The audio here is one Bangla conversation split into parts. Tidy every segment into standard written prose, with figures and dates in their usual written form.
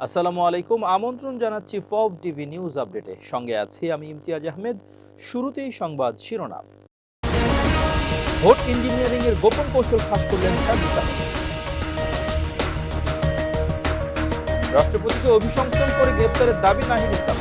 আসসালামু আলাইকুম। আমন্ত্রণ জানাচ্ছি ফব টিভি নিউজ আপডেটে। সঙ্গে আছি আমি ইমতিয়াজ আহমেদ। শুরুতেই সংবাদ শিরোনাম। ভোট ইঞ্জিনিয়ারিং এর গোপন কৌশল ফাঁস করলেন সার্জিস আলম। রাষ্ট্রপতিকে অভিশংসন করে গ্রেপ্তারের দাবি নাহিদ ইসলাম।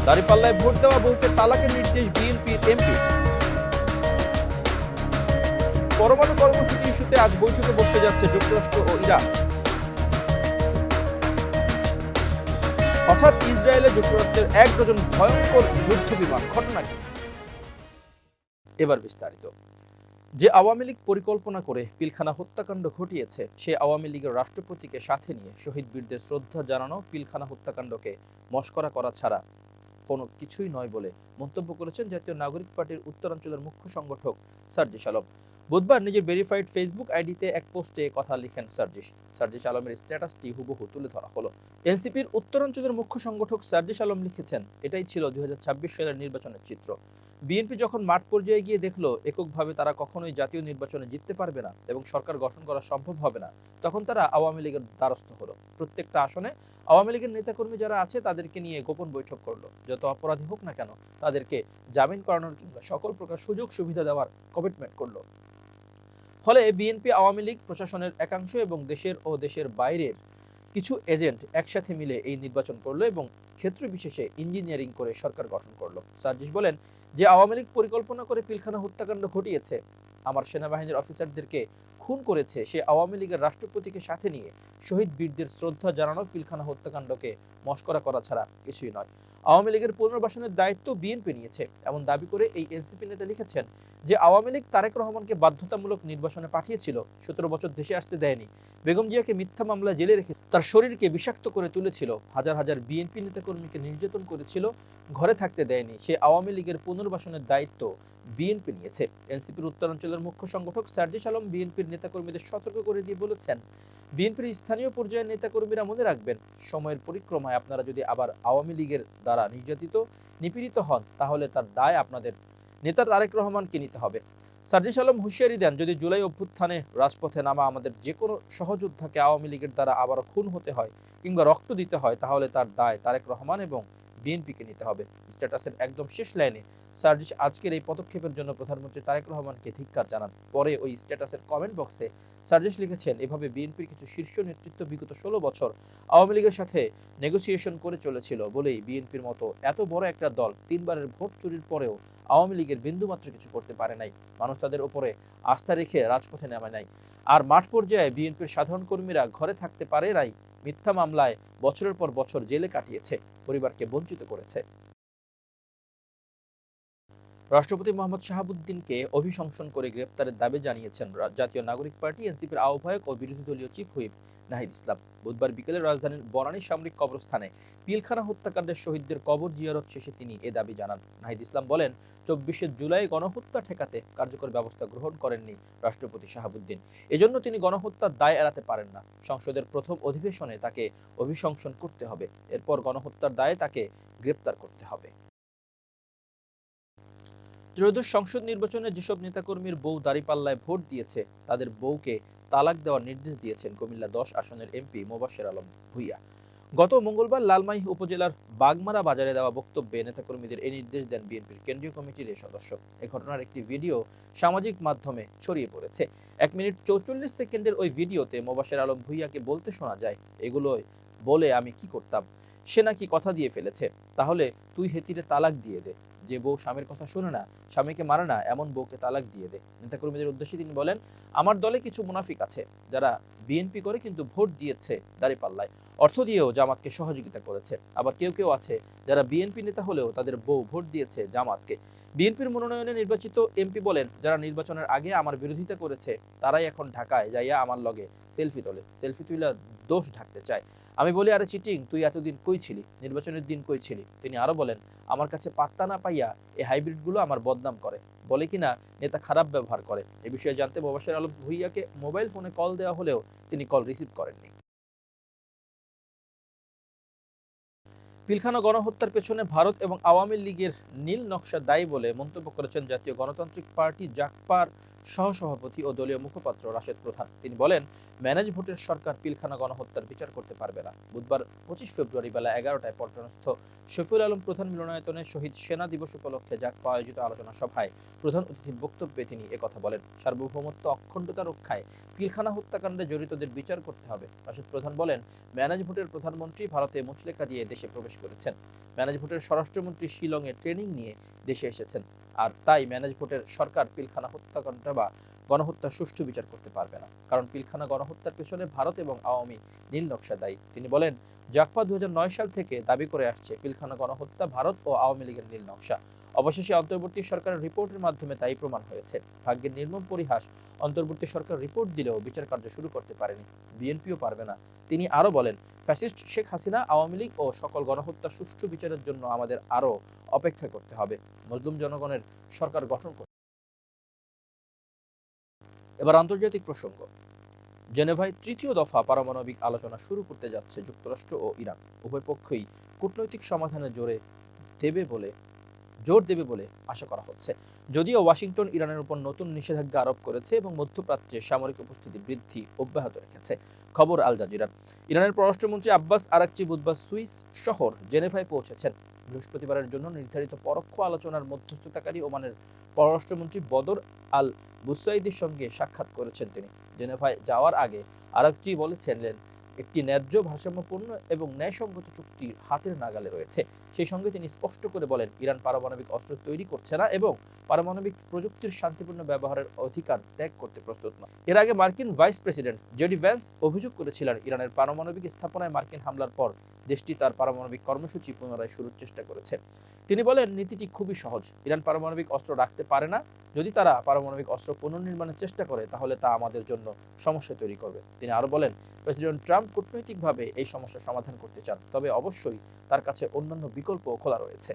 দাঁড়িপাল্লায় ভোট দেওয়া বউকে তালাকের নির্দেশ বিএনপির এমপি। পরমাণু কর্মসূচি ইস্যুতে আজ বৈঠকে বসতে যাচ্ছে যুক্তরাষ্ট্র ও ইরান। হঠাৎ ইসরায়েলে যুক্তরাষ্ট্রের ১ ডজন ভয়ঙ্কর যুদ্ধ বিমান, ঘটনা কি? এবার বিস্তারিত। যে আওয়ামী লীগ পরিকল্পনা করে পিলখানা হত্যাকাণ্ড ঘটিয়েছে, সে আওয়ামী লীগের রাষ্ট্রপতিকে সাথে নিয়ে শহীদ বীরদের শ্রদ্ধা জানানো পিলখানা হত্যাকাণ্ডকে মস্করা করা ছাড়া কোনো কিছুই নয় বলে মন্তব্য করেছেন জাতীয় নাগরিক পার্টির উত্তরাঞ্চলের মুখ্য সংগঠক সার্জিস আলম। বুধবার নিজের ভেরিফাইড ফেসবুক আইডিতে এক পোস্টে কথা লিখেন সার্জিস আলমের স্ট্যাটাসটি হুবহু তুলে ধরা হলো। এনসিপির উত্তরাঞ্চলের মুখ্য সংগঠক সার্জিস আলম লিখেছেন, এটাই ছিল ২০২৬ সালের নির্বাচনের চিত্র। বিএনপি যখন মাঠ পর্যায়ে গিয়ে দেখলো এককভাবে তারা কখনোই জাতীয় নির্বাচনে জিততে পারবে না এবং সরকার গঠন করা সম্ভব হবে না, তখন তারা আওয়ামী লীগের দ্বারস্থ হলো। প্রত্যেকটা আসনে আওয়ামী লীগের নেতাকর্মী যারা আছে তাদেরকে নিয়ে গোপন বৈঠক করলো। যত অপরাধী হোক না কেন তাদেরকে জামিন করানোর কিংবা সকল প্রকার সুযোগ সুবিধা দেওয়ার কমিটমেন্ট করলো। ফলে বিএনপি, আওয়ামী লীগ, প্রশাসনের একাংশ এবং দেশের ও দেশের বাইরের কিছু এজেন্ট একসাথে মিলে এই নির্বাচন করলো এবং ক্ষেত্র বিশেষে ইঞ্জিনিয়ারিং করে সরকার গঠন করলো। সার্জিস বলেন, যে আওয়ামী লীগ পরিকল্পনা করে পিলখানা হত্যাকাণ্ড ঘটিয়েছে, আমার সেনাবাহিনীর অফিসারদেরকে খুন করেছে, সে আওয়ামী লীগের রাষ্ট্রপতিকে সাথে নিয়ে শহীদ বীরদের শ্রদ্ধা জানানো পিলখানা হত্যাকাণ্ডকে মস্করা করা ছাড়া কিছুই নয়। আওয়ামী লীগের পুনর্বাসনের দায়িত্ব বিএনপি নিয়েছে এমন দাবি করে এই এনসিপি নেতা লিখেছেন যে আওয়ামী লীগ তারেক রহমানকে বাধ্যতামূলক নির্বাসনে পাঠিয়েছিল, ১৭ বছর দেশে আসতে দেয়নি, বেগম জিয়াকে মিথ্যা মামলা জেলে রেখে তার শরীরকে বিষাক্ত করে তুলেছিল, হাজার হাজার বিএনপি নেতাকর্মীকে নির্যাতন করেছিল, ঘরে থাকতে দেয়নি, সে আওয়ামী লীগের পুনর্বাসনের দায়িত্ব বিএনপি নিয়েছে। এনসিপির উত্তরাঞ্চলের মুখ্য সংগঠক সার্জিস আলম বিএনপির নেতাকর্মীদের সতর্ক করে দিয়ে বলেছেন, বিএনপির স্থানীয় পর্যায়ের নেতাকর্মীরা মনে রাখবেন, সময়ের পরিক্রমায় আপনারা যদি আবার আওয়ামী লীগের দ্বারা নির্যাতিত, নিপীড়িত হন, তাহলে তার দায় আপনাদের নেতা তারেক রহমানকে নিতে হবে। সার্জিস আলম হুঁশিয়ারি দেন, যদি জুলাই অভ্যুত্থানে রাজপথে নামা আমাদের যে কোনো সহযোদ্ধাকে আওয়ামী লীগের দ্বারা আবারও খুন হতে হয় কিংবা রক্ত দিতে হয়, তাহলে তার দায় তারেক রহমান এবং বিএনপিকে নিতে হবে। স্ট্যাটাসের একদম শেষ লাইনে সার্জিস আজকের এই পদক্ষেপের জন্য প্রধানমন্ত্রী তারেক রহমানকে ধিক্কার জানান। পরে ওই স্ট্যাটাসের কমেন্ট বক্সে সার্জিস লিখেছেন, এভাবে বিএনপির কিছু শীর্ষ নেতৃত্ব বিগত ১৬ বছর আওয়ামী লীগের সাথে নেগোসিয়েশন করে চলেছিল বলেই বিএনপির মতো এত বড় একটা দল ৩বারের ভোট চুরির পরেও আওয়ামী লীগের বিন্দুমাত্র কিছু করতে পারে নাই। মানুষ তাদের উপরে আস্থা রেখে রাজপথে নামে নাই। আর মাঠ পর্যায়ে বিএনপির সাধারণ কর্মীরা ঘরে থাকতে পারে নাই, মিথ্যা মামলায় বছরের পর বছর জেলে কাটিয়েছে, পরিবারকে বঞ্চিত করেছে। রাষ্ট্রপতি মোহাম্মদ শাহাবুদ্দিনকে অভিশংসন করে গ্রেপ্তারের দাবি জানিয়েছেন জাতীয় নাগরিক পার্টি এনসিপির আহ্বায়ক ও বিরোধী দলীয় চিফ হুইপ নাহিদ ইসলাম। বুধবার বিকেলে রাজধানীর বনানী সামরিক কবরস্থানে পিলখানা হত্যাকাণ্ডের শহীদদের কবর জিয়ারত শেষে তিনি এ দাবি জানান। নাহিদ ইসলাম বলেন, ২৪শে জুলাই গণহত্যা ঠেকাতে কার্যকর ব্যবস্থা গ্রহণ করেননি রাষ্ট্রপতি শাহাবুদ্দিন, এজন্য তিনি গণহত্যার দায় এড়াতে পারেন না। সংসদের প্রথম অধিবেশনে তাকে অভিশংসন করতে হবে, এরপর গণহত্যার দায়ে তাকে গ্রেপ্তার করতে হবে। ত্রয়োদশ সংসদ নির্বাচনে যেসব নেতাকর্মীর বউ দাঁড়িপাল্লায় ভোট দিয়েছে, তাদের বউকে তালাক দেওয়ার নির্দেশ দিয়েছেন কুমিল্লা ১০ আসনের এমপি মোবাশ্বের আলম ভূঁইয়া। গত মঙ্গলবার লালমাই উপজেলার বাগমারা বাজারে দেওয়া বক্তব্যে নেতাকর্মীদের এই নির্দেশ দেন বিএনপির কেন্দ্রীয় কমিটির এই সদস্য। এ ঘটনার একটি ভিডিও সামাজিক মাধ্যমে ছড়িয়ে পড়েছে। ১ মিনিট ৪৪ সেকেন্ডের ওই ভিডিওতে মোবাশ্বের আলম ভূঁইয়াকে বলতে শোনা যায়, এগুলোই বলে আমি কি করতাম, সে নাকি কথা দিয়ে ফেলেছে, তাহলে তুই হেতিরে তালাক দিয়ে দে। যে বউ স্বামীর কথা শুনে না, স্বামীকে মারে না, এমন বউকে তালাক দিয়ে দে। নেতাকর্মীদের উদ্দেশ্যে তিনি বলেন, আমার দলে কিছু মুনাফিক আছে যারা বিএনপি করে কিন্তু ভোট দিয়েছে দাঁড়িপাল্লায়, অর্থ দিয়েও জামাতকে সহযোগিতা করেছে। আবার কেউ কেউ আছে যারা বিএনপি নেতা হলেও তাদের বউ ভোট দিয়েছে জামাতকে। বিএনপির মনোনয়নে নির্বাচিত এমপি বলেন, যারা নির্বাচনের আগে আমার বিরোধিতা করেছে তারাই এখন ঢাকায় যাইয়া আমার লগে সেলফি তোলে, সেলফি তুইলা দোষ ঢাকতে চায়। আমি বলি, আরে চিটিং, তুই এতদিন কই ছিলি, নির্বাচনের দিন কই ছিলি? তিনি আরো বলেন, আমার কাছে পাত্তা না পাইয়া এই হাইব্রিডগুলো আমার বদনাম করে, বলে কিনা নেতা খারাপ ব্যবহার করে। এ বিষয়ে জানতে মোবাশ্বের আলম ভূঁইয়াকে মোবাইল ফোনে কল দেওয়া হলেও তিনি কল রিসিভ করেননি। পিলখানা গণহত্যার পেছনে ভারত এবং আওয়ামী লীগের নীল নকশা দায়ী বলে মন্তব্য করেছেন জাতীয় গণতান্ত্রিক পার্টি জাকপার সহসভাপতি ও দলীয় মুখপাত্র রাশেদ প্রধান। তিনি বলেন, ম্যানেজ ভোটের সরকার পিলখানা গণহত্যার বিচার করতে পারবে না। বুধবার 25 ফেব্রুয়ারি বেলা 11টায় পল্টনস্থ শফিউল আলম প্রধান মিলনায়তনে শহীদ সেনা দিবস উপলক্ষে জাগপা আয়োজিত আলোচনা সভায় প্রধান অতিথির বক্তব্যে তিনি একথা বলেন। সার্বভৌমত্ব অখণ্ডতা রক্ষায় পিলখানা হত্যাকাণ্ডে জড়িতদের বিচার করতে হবে। রাশেদ প্রধান বলেন, ম্যানেজ ভোটের প্রধানমন্ত্রী ভারতে মুচলেকা দিয়ে দেশে প্রবেশ করেছেন। ম্যানেজ ভোটের স্বরাষ্ট্রমন্ত্রী শিলংয়ে ট্রেনিং নিয়ে দেশে এসেছেন। আর তাই ম্যানেজ ভোটের সরকার পিলখানা হত্যাকাণ্ড বা গণহত্যার সুষ্ঠু বিচার করতে পারবে না, কারণ পিলখানা গণহত্যার পেছনে ভারত এবং আওয়ামী নীল নকশা দায়ী। তিনি বলেন, জাগপা 2009 সাল থেকে দাবি করে আসছে পিলখানা গণহত্যা ভারত ও আওয়ামী লীগের নীল নকশা। অবশেষে অন্তর্বর্তী সরকারের রিপোর্টের মাধ্যমে তাই প্রমাণ হয়েছে। ভাগ্যের নির্মম পরিহাস, অন্তর্বর্তী সরকার রিপোর্ট দিলেও বিচার কার্য শুরু করতে পারেনি, বিএনপিও পারবে না। তিনি আরো বলেন, ফ্যাসিস্ট শেখ হাসিনা, আওয়ামী লীগ ও সকল গণহত্যার সুষ্ঠু বিচারের জন্য আমাদের আরো অপেক্ষা করতে হবে। মজলুম জনগণের সরকার গঠন করতে। এবার আন্তর্জাতিক প্রসঙ্গ। জেনেভায় তৃতীয় দফা পারমাণবিক আলোচনা শুরু করতে যাচ্ছে যুক্তরাষ্ট্র ও ইরান। উভয় পক্ষই কূটনৈতিক সমাধানে জোর দেবে বলে আশা করা হচ্ছে। যদিও ওয়াশিংটন ইরানের উপর নতুন নিষেধাজ্ঞা আরোপ করেছে এবং মধ্যপ্রাচ্যে সামরিক উপস্থিতি বৃদ্ধি অব্যাহত রেখেছে। খবর আল জাজিরার। ইরানের পররাষ্ট্রমন্ত্রী আব্বাস আরাকচি বুধবার সুইস শহর জেনেভায় পৌঁছেছেন। বৃহস্পতিবারের জন্য নির্ধারিত পরোক্ষ আলোচনার মধ্যস্থতাকারী ওমানের পররাষ্ট্রমন্ত্রী বদর আল বুসাইদির সঙ্গে সাক্ষাৎ করেছেন তিনি। জেনেভায় যাওয়ার আগে আরাকচি বলেছিলেন, একটি ন্যায্য, ভারসাম্যপূর্ণ এবং ন্যায়সঙ্গত চুক্তি হাতের নাগালে রয়েছে। সেই সঙ্গে তিনি স্পষ্ট করে বলেন, ইরান পারমাণবিক অস্ত্র তৈরি করছে না এবং পারমাণবিক প্রযুক্তির শান্তিপূর্ণ ব্যবহারের অধিকার ত্যাগ করতে প্রস্তুত নয়। এর আগে মার্কিন ভাইস প্রেসিডেন্ট জেডি ভ্যান্স অভিযোগ করেছিলেন, ইরানের পারমাণবিক স্থাপনায় মার্কিন হামলার পর দেশটি তার পারমাণবিক কর্মসূচি পুনরায় শুরুর চেষ্টা করেছে। তিনি বলেন, নীতিটি খুবই সহজ। ইরান পারমাণবিক অস্ত্র রাখতে পারে না। যদি তারা পারমাণবিক অস্ত্র পুনর্নির্মাণের চেষ্টা করে, তাহলে তা আমাদের জন্য সমস্যা তৈরি করবে। তিনি আরো বলেন, প্রেসিডেন্ট ট্রাম্প কূটনৈতিকভাবে এই সমস্যার সমাধান করতে চান, তবে অবশ্যই তার কাছে অন্যান্য বিকল্প খোলা রয়েছে।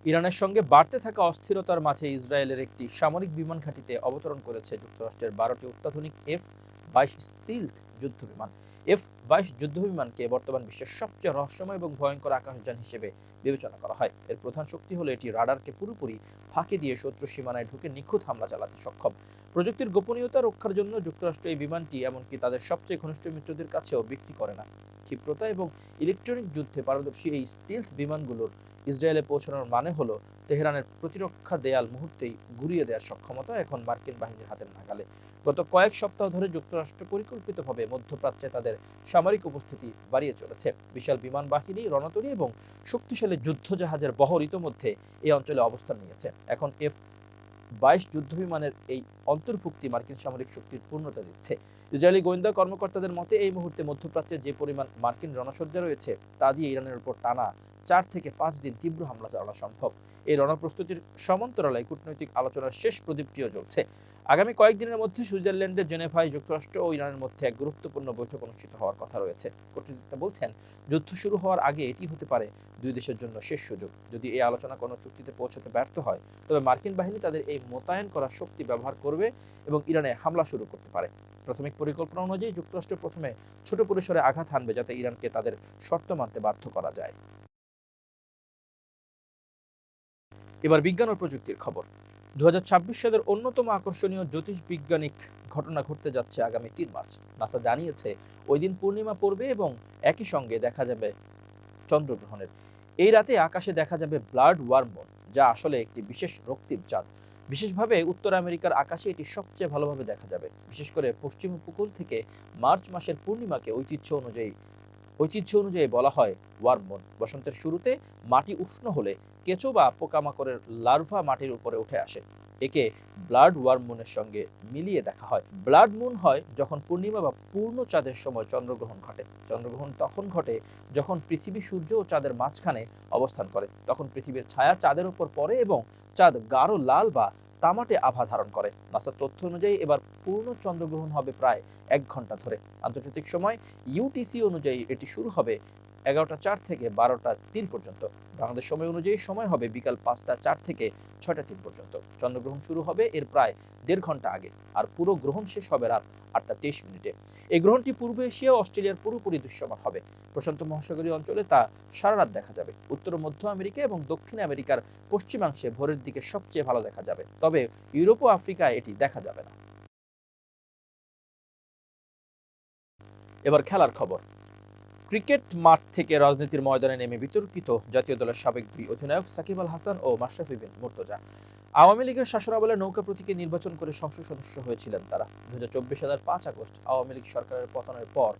ইরানের সঙ্গে বাড়তে থাকা অস্থিরতার মাঝে ইসরায়েলের একটি সামরিক বিমান ঘাঁটিতে অবতরণ করেছে যুক্তরাষ্ট্রের 12টি অত্যাধুনিক F-22 স্টিলথ যুদ্ধবিমান। F-22 যুদ্ধবিমানকে বর্তমান বিশ্বের সবচেয়ে রহস্যময় এবং ভয়ঙ্কর আকাশযান হিসেবে বিবেচনা করা হয়। এর প্রধান শক্তি হলো এটি রাডারকে পুরোপুরি ফাঁকি দিয়ে শত্রু সীমানায় ঢুকে নিখুঁত হামলা চালাতে সক্ষম। প্রযুক্তির গোপনীয়তা রক্ষার জন্য যুক্তরাষ্ট্র এই বিমানটি এমনকি তাদের সবচেয়ে ঘনিষ্ঠ মিত্রদের কাছেও বিক্রি করে না। ক্ষিপ্রতা এবং ইলেকট্রনিক যুদ্ধে পারদর্শী এই স্টিলথ বিমানগুলোর ইসরায়েলে পৌঁছানোর মানে হলো তেহরানের প্রতিরক্ষা দেয়াল মুহূর্তেই গুড়িয়ে দেওয়ার সক্ষমতা এখন মার্কিন বাহিনীর হাতের নাগালে। গত কয়েক সপ্তাহ ধরে যুক্তরাষ্ট্র পরিকল্পিতভাবে মধ্যপ্রাচ্যে তাদের সামরিক উপস্থিতি বাড়িয়ে চলেছে। বিশাল বিমান বাহিনী, রণতরী এবং শক্তিশালী যুদ্ধজাহাজের বহর ইতোমধ্যে এই অঞ্চলে অবস্থান নিয়েছে। এখন F-22 যুদ্ধবিমানের এই অন্তর্ভুক্তি মার্কিন সামরিক শক্তির পূর্ণতা দিচ্ছে। ইসরায়েলি গোয়েন্দা কর্মকর্তাদের মতে, এই মুহূর্তে মধ্যপ্রাচ্যে যে পরিমাণ মার্কিন রণসজ্জা রয়েছে, তা দিয়ে ইরানের উপর টানা 4 থেকে 5 দিন তীব্র হামলা চালানো সম্ভব। এই রণপ্রস্তুতির সমান্তরালে কূটনৈতিক আলোচনার শেষ প্রদীপটিও জ্বলছে। আগামী কয়েকদিনের মধ্যে সুইজারল্যান্ডের জেনেভায় যুক্তরাষ্ট্র ও ইরানের মধ্যে এক গুরুত্বপূর্ণ বৈঠক অনুষ্ঠিত হওয়ার কথা রয়েছে। কূটনীতিকরা বলছেন, যুদ্ধ শুরু হওয়ার আগে এটি হতে পারে দুই দেশের জন্য শেষ সুযোগ। যদি এই আলোচনা কোনো চুক্তিতে পৌঁছাতে ব্যর্থ হয়, তবে মার্কিন বাহিনী তাদের এই মোতায়েন করা শক্তি ব্যবহার করবে এবং ইরানে হামলা শুরু করতে পারে। প্রাথমিক পরিকল্পনা অনুযায়ী যুক্তরাষ্ট্র প্রথমে ছোট পরিসরে আঘাত হানবে, যাতে ইরানকে তাদের শর্ত মানতে বাধ্য করা যায়। এবার বিজ্ঞান ও প্রযুক্তির খবর। 2026 সালের অন্যতম আকর্ষণীয় জ্যোতিষবিজ্ঞানিক ঘটনা ঘটতে যাচ্ছে আগামী 3 মার্চ। নাসা জানিয়েছে, ওই দিন পূর্ণিমা পড়বে এবং একই সঙ্গে দেখা যাবে চন্দ্রগ্রহণের। এই রাতে আকাশে দেখা যাবে ব্লাড ওয়ার্ম মুন, যা আসলে একটি বিশেষ রক্তিম চাঁদ। বিশেষভাবে উত্তর আমেরিকার আকাশে এটি সবচেয়ে ভালোভাবে দেখা যাবে। বিশেষ করে পশ্চিম উপকূল থেকে মার্চ মাসের পূর্ণিমাকে ঐতিহ্য অনুযায়ী বলা হয় ওয়ার্ম মুন। বসন্তের শুরুতে মাটি উষ্ণ হলে কেঁচো বা পোকামাকড়ের লার্ভা মাটির উপরে উঠে আসে। একে ব্লাড ওয়ার্ম মুনের সঙ্গে মিলিয়ে দেখা হয়। ব্লাড মুন হয় যখন পূর্ণিমা বা পূর্ণ চাঁদের সময় চন্দ্রগ্রহণ ঘটে। চন্দ্রগ্রহণ তখন ঘটে যখন পৃথিবী, সূর্য ও চাঁদের মাঝখানে অবস্থান করে। তখন পৃথিবীর ছায়া চাঁদের উপর পড়ে এবং চাঁদ গাঢ় লাল বা তামাটে আভা ধারণ করে। নাসার তথ্য অনুযায়ী এবার পূর্ণ চন্দ্রগ্রহণ হবে প্রায় 1 ঘন্টা ধরে। আন্তর্জাতিক সময় UTC অনুযায়ী এটি শুরু হবে 11:04 থেকে 12:03 পর্যন্ত। বাংলাদেশ সময় অনুযায়ী সময় হবে বিকাল 5:04 থেকে 6:03 পর্যন্ত। চন্দ্রগ্রহণ শুরু হবে এর প্রায় 1.5 ঘন্টা আগে, আর পুরো গ্রহণ শেষ হবে রাত 8:23। এই গ্রহণটি পূর্ব এশিয়া ও অস্ট্রেলিয়ার পুরোপুরি দৃশ্যমান হবে। প্রশান্ত মহাসাগরীয় অঞ্চলে তা সারা রাত দেখা যাবে। উত্তর ও মধ্য আমেরিকা এবং দক্ষিণ আমেরিকার পশ্চিমাংশে ভোরের দিকে সবচেয়ে ভালো দেখা যাবে, তবে ইউরোপ ও আফ্রিকায় এটি দেখা যাবে না। এবার খেলার খবর। ক্রিকেট মাঠ থেকে রাজনীতির ময়দানে নেমে বিতর্কিত জাতীয় দলের সাবেক দুই অধিনায়ক সাকিব আল হাসান ও মাশরাফি বিন মুর্তজা। আওয়ামী লীগের শাসনামলে নৌকা প্রতীকে নির্বাচন করে সংসদ সদস্য হয়েছিলেন তারা। 2024 সালের 5 আগস্ট আওয়ামী লীগ সরকারের পতনের পর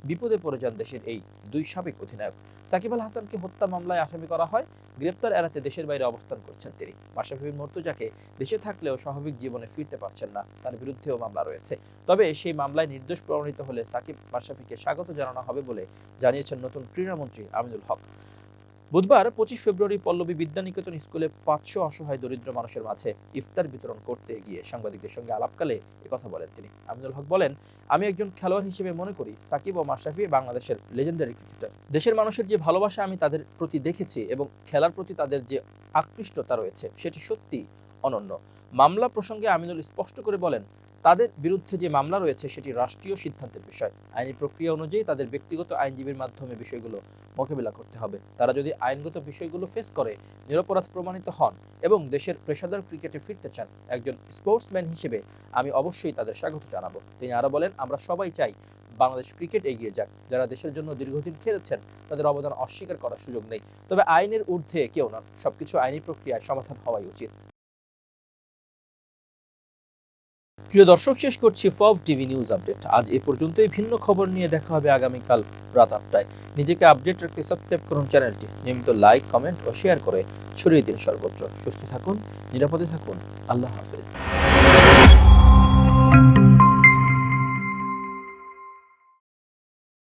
বিপদে পড়ে যান দেশের এই দুই সাবেক অধিনায়ক। সাকিব আল হাসানকে হত্যা মামলায় আসামি করা হয়। গ্রেপ্তার এড়াতে দেশের বাইরে অবস্থান করছেন তিনি। মাশরাফি বিন মুর্তজাকে দেশে থাকলেও স্বাভাবিক জীবনে ফিরতে পারছেন না, তার বিরুদ্ধেও মামলা রয়েছে। তবে সেই মামলায় নির্দোষ প্রমাণিত হলে সাকিব মাশরাফিকে স্বাগত জানানো হবে বলে জানিয়েছেন নতুন ক্রীড়ামন্ত্রী আমিনুল হক। বুধবার 25 ফেব্রুয়ারি পল্লবী বিদ্যানিকেতন স্কুলে 500 অসহায় দরিদ্র মানুষের মাঝে ইফতার বিতরণ করতে গিয়ে সাংবাদিকদের সঙ্গে আলাপকালে একথা বলেন তিনি। আমিনুল হক বলেন, আমি একজন খেলোয়াড় হিসেবে মনে করি সাকিব ও মাশরাফি বাংলাদেশের লেজেন্ডারি ক্রিকেটার। দেশের মানুষের যে ভালোবাসা আমি তাদের প্রতি দেখেছি এবং খেলার প্রতি তাদের যে আকৃষ্টতা রয়েছে সেটি সত্যি অনন্য। মামলা প্রসঙ্গে আমিনুল স্পষ্ট করে বলেন, তাদের বিরুদ্ধে যে মামলা রয়েছে সেটি রাষ্ট্রীয় সিদ্ধান্তের বিষয়। আইনি প্রক্রিয়া অনুযায়ী তাদের ব্যক্তিগত আইনজীবীর মাধ্যমে বিষয়গুলো মোকাবিলা করতে হবে। তারা যদি আইনগত বিষয়গুলো ফেস করে নিরপরাধ প্রমাণিত হন এবং দেশের পেশাদার ক্রিকেটে ফিরতে চান, একজন স্পোর্টসম্যান হিসেবে আমি অবশ্যই তাদের স্বাগত জানাবো। তিনি আরো বলেন, আমরা সবাই চাই বাংলাদেশ ক্রিকেট এগিয়ে যাক। যারা দেশের জন্য দীর্ঘদিন খেলেছেন তাদের অবদান অস্বীকার করার সুযোগ নেই, তবে আইনের ঊর্ধ্বে কেউ নন। সবকিছু আইনি প্রক্রিয়ায় সমাধান হওয়াই উচিত। প্রিয় দর্শক, শেষ করছি ফব টিভি নিউজ আপডেট। আজ এ পর্যন্তই। ভিন্ন খবর নিয়ে দেখা হবে আগামীকাল রাত 8টায়। নিজেকে আপডেট রাখতে সাবস্ক্রাইব করুন চ্যানেলটি। নিয়মিত লাইক, কমেন্ট ও শেয়ার করে ছড়িয়ে দিন সর্বত্র। সুস্থ থাকুন, নিরাপদে থাকুন। আল্লাহ হাফেজ।